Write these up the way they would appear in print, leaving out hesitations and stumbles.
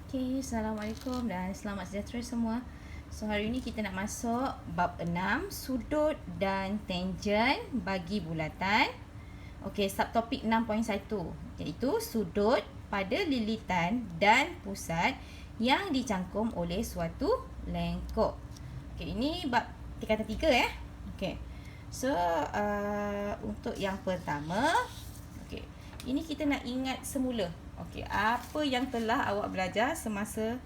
Okay, Assalamualaikum dan selamat sejahtera semua. So, hari ini kita nak masuk bab 6, sudut dan tangen bagi bulatan. Okay, subtopik 6.1 iaitu sudut pada lilitan dan pusat yang dicangkum oleh suatu lengkok. Okay, ini bab tingkatan 3 ya. Okay, so untuk yang pertama, okay, ini kita nak ingat semula. Okey, apa yang telah awak belajar semasa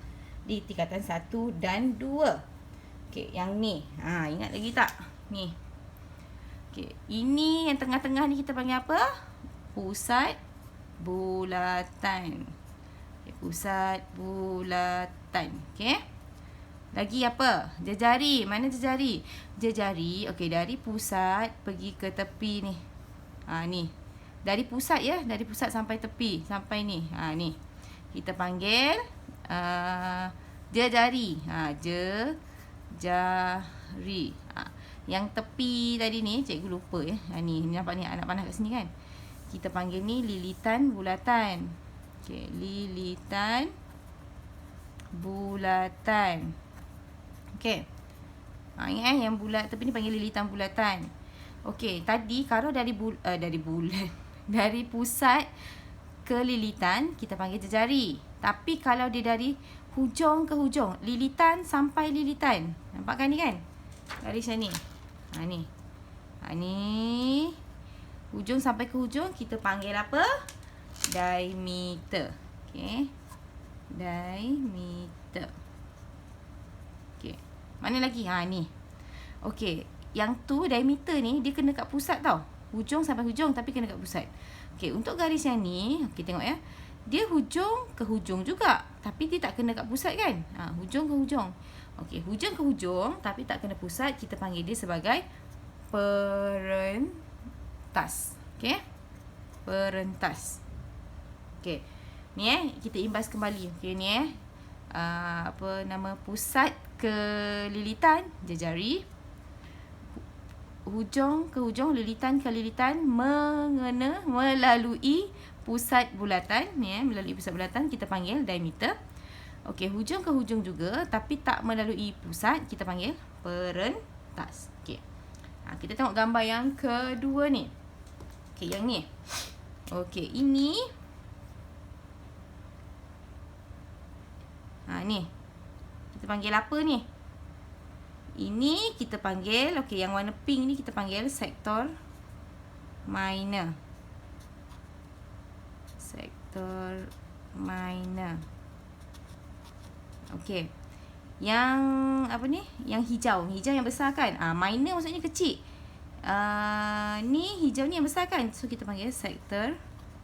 di tingkatan 1 dan 2. Okey, yang ni. Ingat lagi tak? Ni. Okey, ini yang tengah-tengah ni kita panggil apa? Pusat bulatan. Okay, pusat bulatan. Okey. Lagi apa? Jejari. Mana jejari? Jejari, okey, dari pusat pergi ke tepi ni. Ni. Dari pusat ya, dari pusat sampai tepi, sampai ni. Ni. Kita panggil jejari. Jejari. Yang tepi tadi ni, cikgu lupa ya. Ni nampak ni anak panah kat sini kan. Kita panggil ni lilitan bulatan. Okey, lilitan bulatan. Okey. Ingat yang bulat tepi ni panggil lilitan bulatan. Okey, tadi kalau dari bulat dari pusat ke lilitan kita panggil jejari. Tapi kalau dia dari hujung ke hujung, lilitan sampai lilitan. Nampak kan ni kan? Dari sini. Ni. Ni hujung sampai ke hujung kita panggil apa? Diameter. Okey. Diameter. Okey. Mana lagi? Ni. Okey, yang tu diameter ni dia kena kat pusat tau. Hujung sampai hujung tapi kena kat pusat. Okey, untuk garis yang ni, okey tengok ya. Dia hujung ke hujung juga, tapi dia tak kena kat pusat kan? Hujung ke hujung. Okey, hujung ke hujung tapi tak kena pusat, kita panggil dia sebagai perentas. Okey? Perentas. Okey. Ni kita imbas kembali. Okey ni apa nama pusat ke lilitan jejari. Hujung ke hujung, lilitan ke lilitan melalui pusat bulatan ni melalui pusat bulatan kita panggil diameter. Okey, hujung ke hujung juga tapi tak melalui pusat kita panggil perentas. Okey. Kita tengok gambar yang kedua ni. Okey, yang ni. Okey, ini ni. Kita panggil apa ni? Ini kita panggil, okey, yang warna pink ni kita panggil sektor minor. Sektor minor. Okey. Yang apa ni? Yang hijau. Hijau yang besar kan? Minor maksudnya kecil. Ni hijau ni yang besar kan? So kita panggil sektor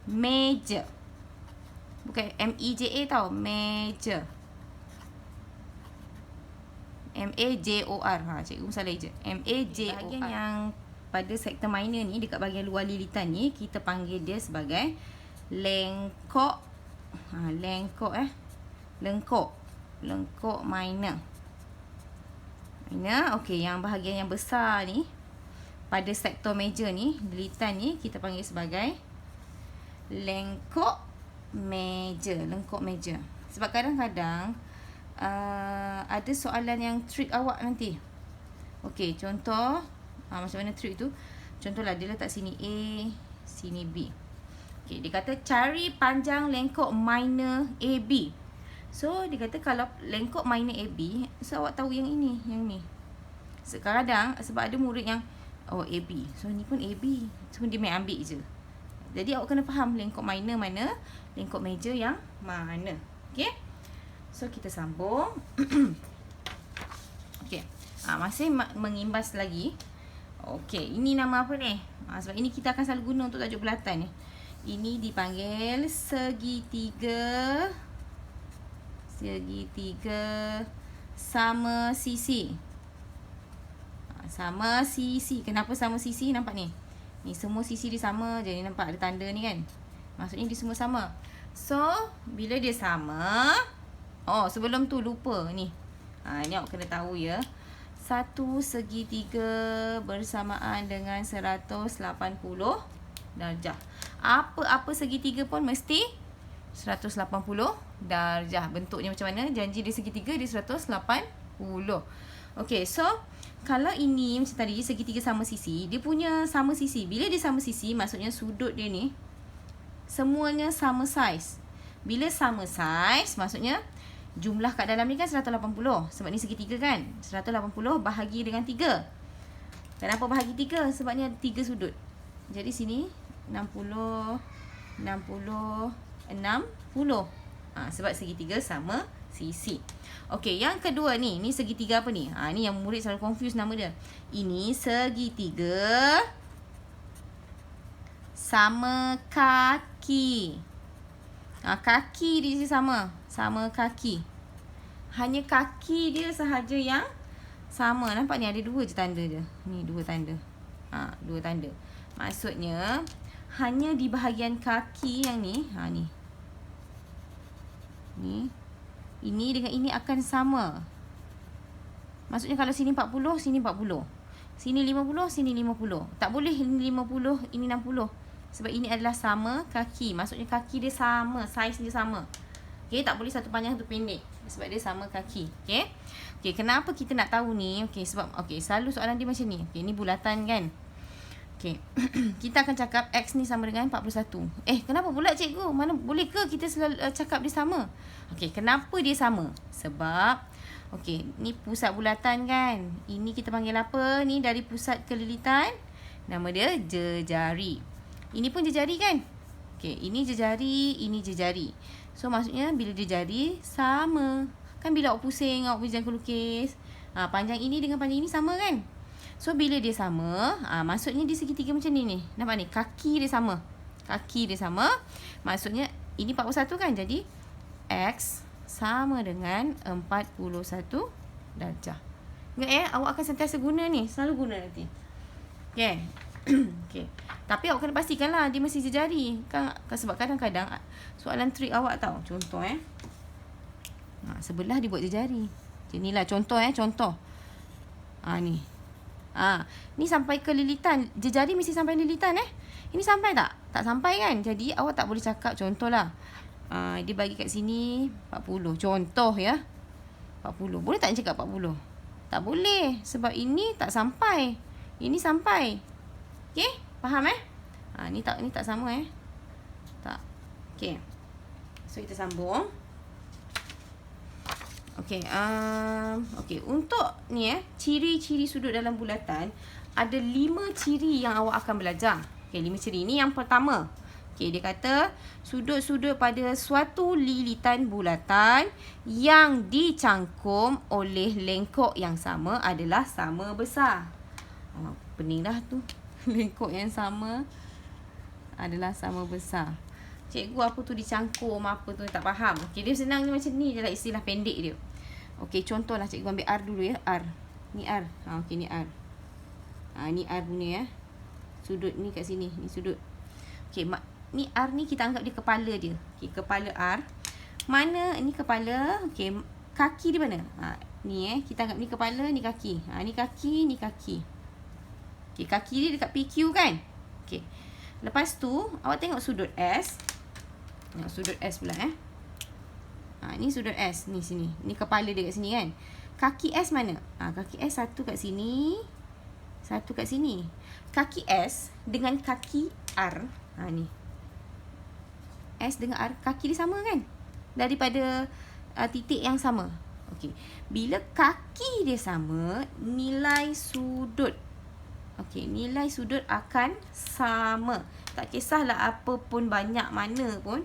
major. Bukan M-E-J-A tau. Major. M-A-J-O-R. Cikgu salah je. M-A-J-O-R. Bahagian yang pada sektor minor ni, dekat bahagian luar lilitan ni, kita panggil dia sebagai lengkok. Lengkok Lengkok. Lengkok minor. Minor. Okey, yang bahagian yang besar ni, pada sektor major ni, lilitan ni, kita panggil sebagai lengkok major. Lengkok major. Sebab kadang-kadang ada soalan yang trick awak nanti. Okey, contoh macam mana trick tu? Contohlah dia letak sini A, sini B. Okey, dia kata cari panjang lengkok minor AB. So dia kata kalau lengkok minor AB, so awak tahu yang ini, yang ni. Kadang sebab ada murid yang AB. So ni pun AB. So dia main ambil je. Jadi awak kena faham lengkok minor mana, lengkok major yang mana. Okey? So kita sambung. Okey. Masih mengimbas lagi. Okey, ini nama apa ni? Sebab ini kita akan selalu guna untuk tajuk bulatan ni. Ini dipanggil segitiga. Segitiga sama sisi. Sama sisi. Kenapa sama sisi? Nampak ni. Ni semua sisi dia sama. Jadi nampak ada tanda ni kan? Maksudnya dia semua sama. So, bila dia sama, sebelum tu lupa ni. Ni awak kena tahu ya. Satu segitiga bersamaan dengan 180 darjah. Apa-apa segitiga pun mesti 180 darjah. Bentuknya macam mana? Janji dia segitiga, dia 180. Okay, so kalau ini macam tadi segitiga sama sisi, dia punya sama sisi. Bila dia sama sisi, maksudnya sudut dia ni semuanya sama saiz. Bila sama saiz, maksudnya jumlah kat dalam ni kan 180. Sebab ni segitiga kan. 180 bahagi dengan 3. Kenapa bahagi 3? Sebab ni ada 3 sudut. Jadi sini 60, 60, 60. Sebab segitiga sama sisi. Okey, yang kedua ni. Ni segitiga apa ni? Ni yang murid selalu confuse nama dia. Ini segitiga sama kaki. Kaki dia sama. Sama kaki. Hanya kaki dia sahaja yang sama. Nampak ni ada 2 je tanda je. Ni 2 tanda. 2 tanda. Maksudnya hanya di bahagian kaki yang ni. Ni. Ni. Ini dengan ini akan sama. Maksudnya kalau sini 40, sini 40. Sini 50, sini 50. Tak boleh ini 50, ini 60. Sebab ini adalah sama kaki. Maksudnya kaki dia sama, saiz dia sama. Okay, tak boleh satu panjang satu pendek. Sebab dia sama kaki. Okay. Okay, kenapa kita nak tahu ni? Okay, sebab selalu soalan dia macam ni. Okay, ni bulatan kan. Okay. Kita akan cakap X ni sama dengan 41. Kenapa pula cikgu? Mana boleh ke kita selalu cakap dia sama? Okay, kenapa dia sama? Sebab ni pusat bulatan kan. Ini kita panggil apa? Ni dari pusat kelilitan. Nama dia jejari. Ini pun jejari kan? Okay, ini jejari, ini jejari. So, maksudnya bila jejari sama. Kan bila awak pusing, awak pusing lukis. Panjang ini dengan panjang ini sama kan? So, bila dia sama, maksudnya dia segitiga macam ni. Nampak ni? Kaki dia sama. Kaki dia sama. Maksudnya, ini 41 kan? Jadi, X sama dengan 41 darjah. Ingat awak akan sentiasa guna ni. Selalu guna nanti. Okay. Okay. Tapi awak kena pastikan lah dia mesti jejari. Sebab kadang-kadang soalan trik awak tahu. Contoh sebelah dia buat jejari. Jadi inilah contoh contoh. Ni. Ni sampai ke lilitan. Jejari mesti sampai lilitan Ini sampai tak? Tak sampai kan? Jadi awak tak boleh cakap contohlah. Dia bagi kat sini 40. Contoh ya. 40. Boleh tak cakap 40? Tak boleh. Sebab ini tak sampai. Ini sampai. Okey? Faham ni tak sama Tak. Okey. So kita sambung. Okey, untuk ni ciri-ciri sudut dalam bulatan ada 5 ciri yang awak akan belajar. Okey, 5 ciri. Ini yang pertama. Okey, dia kata sudut-sudut pada suatu lilitan bulatan yang dicangkum oleh lengkok yang sama adalah sama besar. Pening dah tu. Lengkok yang sama adalah sama besar. Cikgu apa tu dicangkum, apa tu tak faham. Okey, dia senangnya macam ni je lah istilah pendek dia. Okey, contohlah cikgu ambil R dulu ya. R. Ni R. Okey, ni R. Ni R punya Sudut ni kat sini. Ni sudut. Okey, ni R ni kita anggap dia kepala dia. Okey, kepala R. Mana ni kepala? Okey, kaki di mana? Ni kita anggap ni kepala, ni kaki. Ni kaki, ni kaki. Okey, kaki dia dekat PQ kan? Okey. Lepas tu, awak tengok sudut S. Tengok sudut S pula ni sudut S. Ni sini. Ni kepala dia kat sini kan? Kaki S mana? Kaki S satu kat sini. Satu kat sini. Kaki S dengan kaki R. Ni. S dengan R. Kaki dia sama kan? Daripada titik yang sama. Okey. Bila kaki dia sama, nilai sudut. Okey, nilai sudut akan sama. Tak kisahlah apa pun banyak mana pun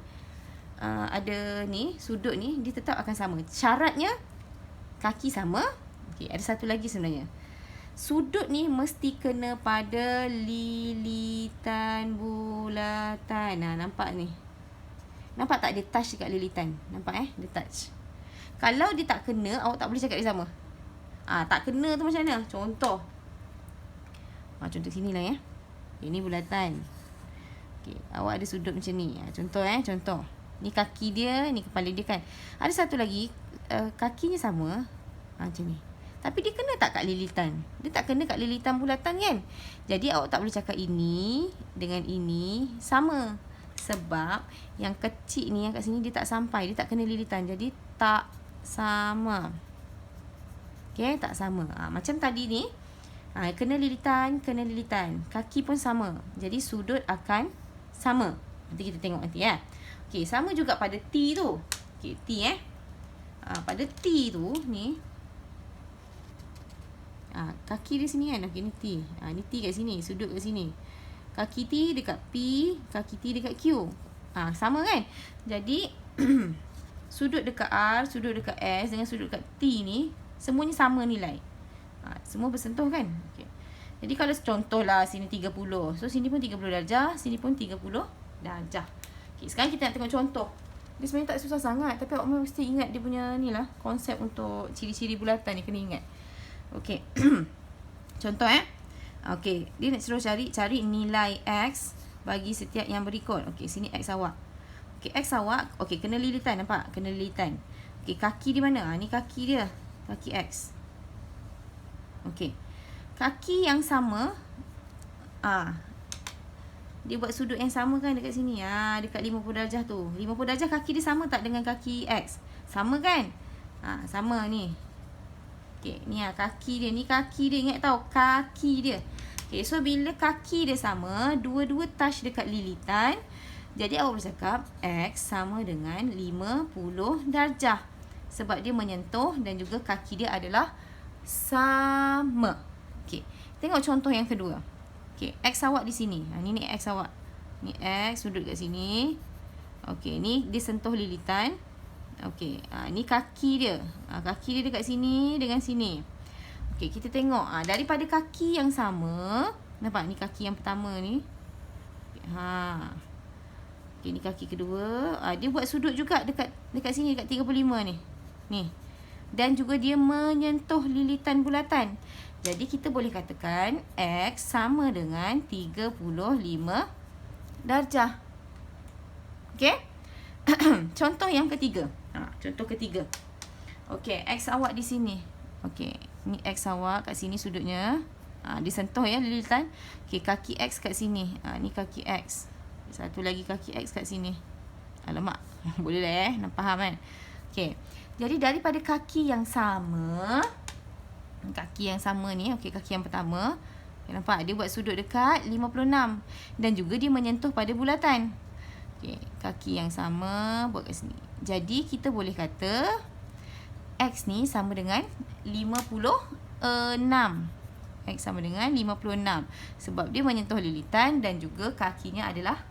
ada ni, sudut ni, dia tetap akan sama. Syaratnya kaki sama. Okey, ada satu lagi sebenarnya. Sudut ni mesti kena pada lilitan bulatan. Nampak ni. Nampak tak dia touch dekat lilitan? Nampak dia touch. Kalau dia tak kena, awak tak boleh cakap dia sama. Tak kena tu macam mana? Contoh. Contoh sini lah Ini bulatan. Okay, awak ada sudut macam ni. Contoh contoh. Ni kaki dia, ni kepala dia kan. Ada satu lagi, kakinya sama. Macam ni. Tapi dia kena tak kat lilitan? Dia tak kena kat lilitan bulatan kan? Jadi awak tak boleh cakap ini dengan ini sama. Sebab yang kecil ni, yang kat sini dia tak sampai, dia tak kena lilitan. Jadi tak sama. Okay, tak sama. Macam tadi ni, kena lilitan. Kaki pun sama. Jadi sudut akan sama. Nanti kita tengok nanti ya. Okay, sama juga pada T tu. Okay, T pada T tu ni, kaki dia sini kan. Okay, ni T. Ni T kat sini, sudut kat sini. Kaki T dekat P, kaki T dekat Q. Sama kan? Jadi sudut dekat R, sudut dekat S dengan sudut dekat T ni semuanya sama nilai. Semua bersentuh kan? Okay. Jadi kalau contohlah sini 30. So sini pun 30 darjah, sini pun 30 darjah. Okay, sekarang kita nak tengok contoh. Dia sebenarnya tak susah sangat, tapi awak mesti ingat dia punya ni lah, konsep untuk ciri-ciri bulatan ni kena ingat. Okay. Contoh okay, dia nak suruh cari nilai X bagi setiap yang berikut. Okay, sini X awak. Okay, X awak, okay, kena lilitan, nampak? Kena lilitan. Okay, kaki di mana? Ni kaki dia. Kaki X. Okay. Kaki yang sama, dia buat sudut yang sama kan dekat sini. Dekat 50 darjah tu. 50 darjah kaki dia sama tak dengan kaki X? Sama kan? Sama ni. Okay, ni kaki dia. Ni kaki dia. Ingat tau, kaki dia. Okay, so bila kaki dia sama, dua-dua touch dekat lilitan. Jadi awak boleh cakap X sama dengan 50 darjah. Sebab dia menyentuh dan juga kaki dia adalah sama. Okay, tengok contoh yang kedua. Okay, X awak di sini. Ni X awak. Ni X sudut kat sini. Okay, ni dia sentuh lilitan. Okay, ni kaki dia. Kaki dia dekat sini dengan sini. Okay, kita tengok. Daripada kaki yang sama. Nampak ni kaki yang pertama ni. Okay, ni kaki kedua. Dia buat sudut juga dekat sini, dekat 35 ni. Ni. Dan juga dia menyentuh lilitan bulatan. Jadi kita boleh katakan X sama dengan 35 darjah. Okay. Contoh yang ketiga. Contoh ketiga. Okay, X awak di sini. Okay, ni X awak kat sini sudutnya. Disentuh ya lilitan. Okay, kaki X kat sini. Ni kaki X. Satu lagi kaki X kat sini. Alamak. Boleh lah nak faham kan? Okay. Jadi daripada kaki yang sama. Kaki yang sama ni. Okay, kaki yang pertama. Okay, nampak? Dia buat sudut dekat 56. Dan juga dia menyentuh pada bulatan. Okay, kaki yang sama. Buat kat sini. Jadi kita boleh kata X ni sama dengan 56. X sama dengan 56. Sebab dia menyentuh lilitan dan juga kakinya adalah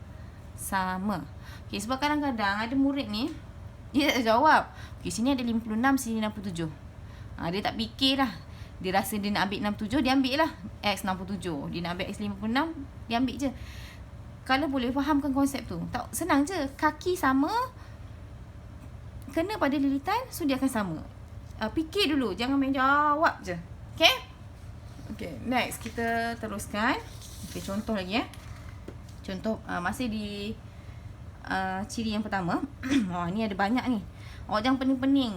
sama. Okay, sebab kadang-kadang ada murid ni, dia tak jawab. Okay, sini ada 56, sini 67. Dia tak fikir lah. Dia rasa dia nak ambil 67, dia ambil lah X 67. Dia nak ambil X 56, dia ambil je. Kalau boleh fahamkan konsep tu, tak senang je. Kaki sama, kena pada lilitan, so dia akan sama. Fikir dulu, jangan main jawab je. Okay? Okay, next kita teruskan. Okay, contoh lagi Contoh masih di ciri yang pertama. Ni ada banyak ni. Awak jangan pening-pening.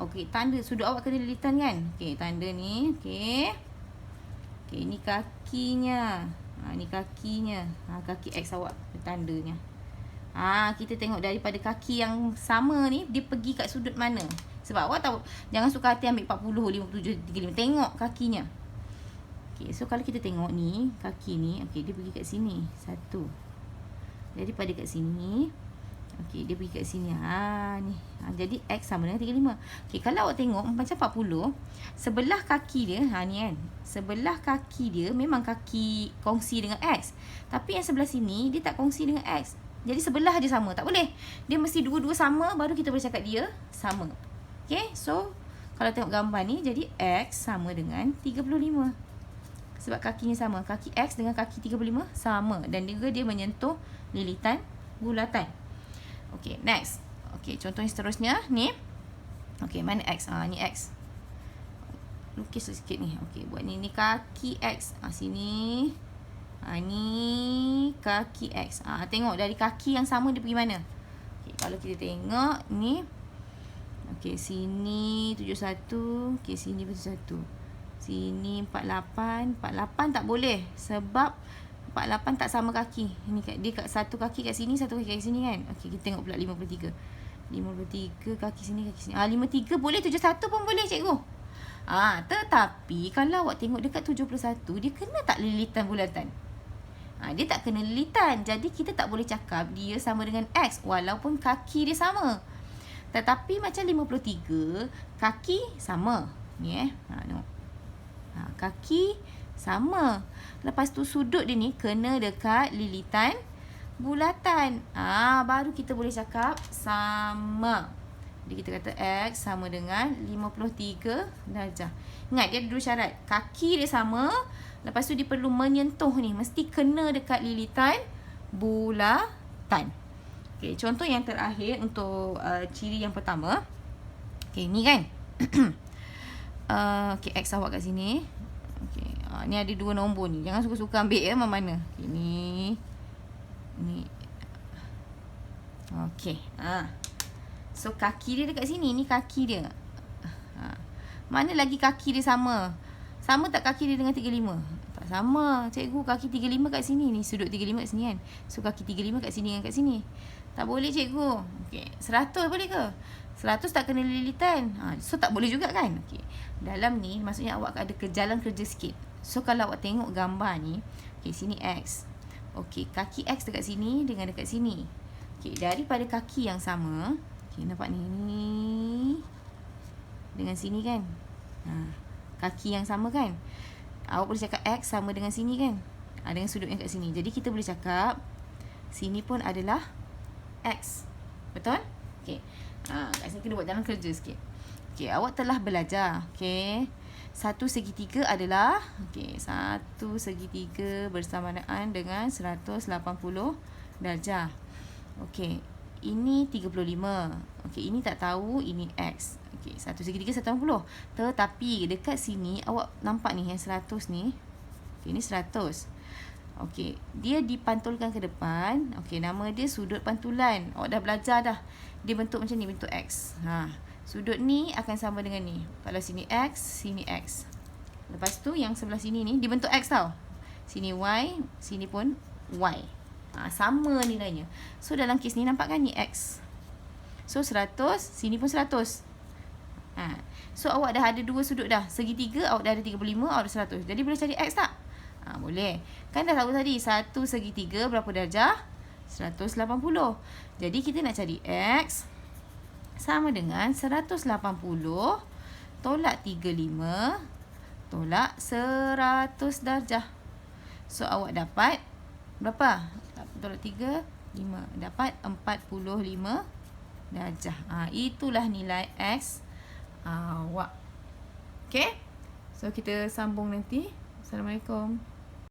Okay, tanda sudut awak kena lilitan kan? Okay, tanda ni. Okay. Okay, ni kakinya. Ni kakinya. Kaki X awak, tandanya. Kita tengok daripada kaki yang sama ni, dia pergi kat sudut mana. Sebab awak tahu, jangan suka hati ambil 40, 57, 35. Tengok kakinya. Okay, so kalau kita tengok ni, kaki ni, okay, dia pergi kat sini. Satu. Daripada kat sini, okay, dia pergi kat sini. Ni. Jadi X sama dengan 35. Okay, kalau awak tengok macam 40, sebelah kaki dia, ni kan. Sebelah kaki dia memang kaki kongsi dengan X. Tapi yang sebelah sini, dia tak kongsi dengan X. Jadi sebelah je sama. Tak boleh. Dia mesti dua-dua sama, baru kita boleh cakap dia sama. Okay, so kalau tengok gambar ni, jadi X sama dengan 35. Sebab kakinya sama. Kaki X dengan kaki 35 sama. Dan juga dia menyentuh lilitan bulatan. Okay, next. Okay, contoh yang seterusnya ni. Okay, mana X? Ni X. Lukis sikit ni. Okay, buat ni. Ni kaki X. Sini. Ni kaki X. Tengok dari kaki yang sama dia pergi mana. Okay, kalau kita tengok ni. Okay, sini 71. Okay, sini 71. Sini 48. 48 tak boleh. Sebab 48 tak sama kaki. Dia kat satu kaki kat sini, satu kaki kat sini kan. Okey, kita tengok pula 53. 53 kaki sini, kaki sini. 53 boleh, 71 pun boleh cikgu. Tetapi kalau awak tengok dekat 71, dia kena tak lilitan bulatan? Dia tak kena lilitan. Jadi kita tak boleh cakap dia sama dengan X walaupun kaki dia sama. Tetapi macam 53, kaki sama. Ni tengok. Kaki sama. Lepas tu sudut dia ni kena dekat lilitan bulatan. Baru kita boleh cakap sama. Jadi kita kata X sama dengan 53 darjah. Ingat dia ada dua syarat. Kaki dia sama. Lepas tu dia perlu menyentuh ni. Mesti kena dekat lilitan bulatan. Okay, contoh yang terakhir untuk ciri yang pertama. Okay, ni kan. Okay, X awak kat sini. Okay, ni ada dua nombor ni. Jangan suka-suka ambil mana-mana. Okay, ni. Okay. So, kaki dia dekat sini. Ni kaki dia. Mana lagi kaki dia sama? Sama tak kaki dia dengan 35? Tak sama. Cikgu, kaki 35 kat sini. Ni sudut 35 kat sini kan. So, kaki 35 kat sini dengan kat sini. Tak boleh cikgu. Okay. 100 boleh ke? 100 tak kena lilitan. So, tak boleh juga kan? Okay. Dalam ni, maksudnya awak ada jalan kerja sikit. So, kalau awak tengok gambar ni. Okay, sini X. Okay, kaki X dekat sini dengan dekat sini. Okay, daripada kaki yang sama. Okay, nampak ni dengan sini kan. Kaki yang sama kan. Awak boleh cakap X sama dengan sini kan. Dengan sudut yang kat sini. Jadi kita boleh cakap sini pun adalah X. Betul? Okay. Kat sini kena buat jalan kerja sikit. Okay, awak telah belajar. Okay. Satu segitiga adalah satu segitiga bersamaan dengan 180 darjah. Okay. Ini 35. Okey, ini tak tahu, ini X. Okey, satu segitiga 180. Tetapi dekat sini awak nampak ni yang 100 ni. Okey, ini 100. Okey, dia dipantulkan ke depan. Okey, nama dia sudut pantulan. Awak dah belajar dah. Dia bentuk macam ni, bentuk X. Sudut ni akan sama dengan ni. Kalau sini X, sini X. Lepas tu yang sebelah sini ni dibentuk X tau. Sini Y, sini pun Y. Sama nilainya. So dalam kes ni nampak kan ni X. So 100, sini pun 100. So awak dah ada dua sudut dah. Segitiga awak dah ada 35, awak ada 100. Jadi boleh cari X tak? Boleh. Kan dah tahu tadi satu segitiga berapa darjah? 180. Jadi kita nak cari X sama dengan 180 tolak 35 tolak 100 darjah. So awak dapat berapa? Tolak 3, 5. Dapat 45 darjah. Itulah nilai X awak. Okay? So, kita sambung nanti. Assalamualaikum.